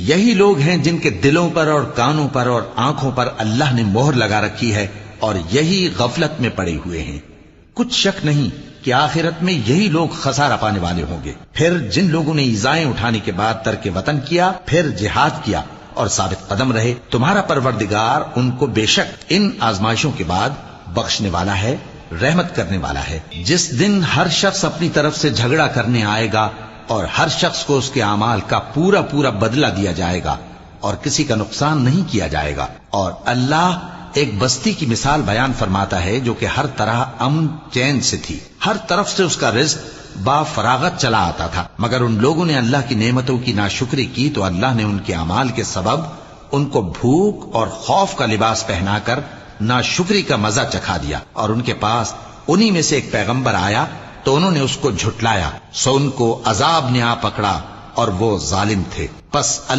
یہی لوگ ہیں جن کے دلوں پر اور کانوں پر اور آنکھوں پر اللہ نے مہر لگا رکھی ہے اور یہی غفلت میں پڑے ہوئے ہیں۔ کچھ شک نہیں کہ آخرت میں یہی لوگ خسارہ پانے والے ہوں گے۔ پھر جن لوگوں نے ایذائیں اٹھانے کے بعد ترک وطن کیا، پھر جہاد کیا اور ثابت قدم رہے، تمہارا پروردگار ان کو بے شک ان آزمائشوں کے بعد بخشنے والا ہے، رحمت کرنے والا ہے۔ جس دن ہر شخص اپنی طرف سے جھگڑا کرنے آئے گا اور ہر شخص کو اس کے اعمال کا پورا پورا بدلہ دیا جائے گا اور کسی کا نقصان نہیں کیا جائے گا۔ اور اللہ ایک بستی کی مثال بیان فرماتا ہے جو کہ ہر طرح امن چین سے تھی، ہر طرف سے اس کا رزق با فراغت چلا آتا تھا، مگر ان لوگوں نے اللہ کی نعمتوں کی ناشکری کی تو اللہ نے ان کے اعمال کے سبب ان کو بھوک اور خوف کا لباس پہنا کر ناشکری کا مزہ چکھا دیا۔ اور ان کے پاس انہی میں سے ایک پیغمبر آیا تو انہوں نے اس کو جھٹلایا، سو ان کو عذاب نے آ پکڑا اور وہ ظالم تھے۔ پس اللہ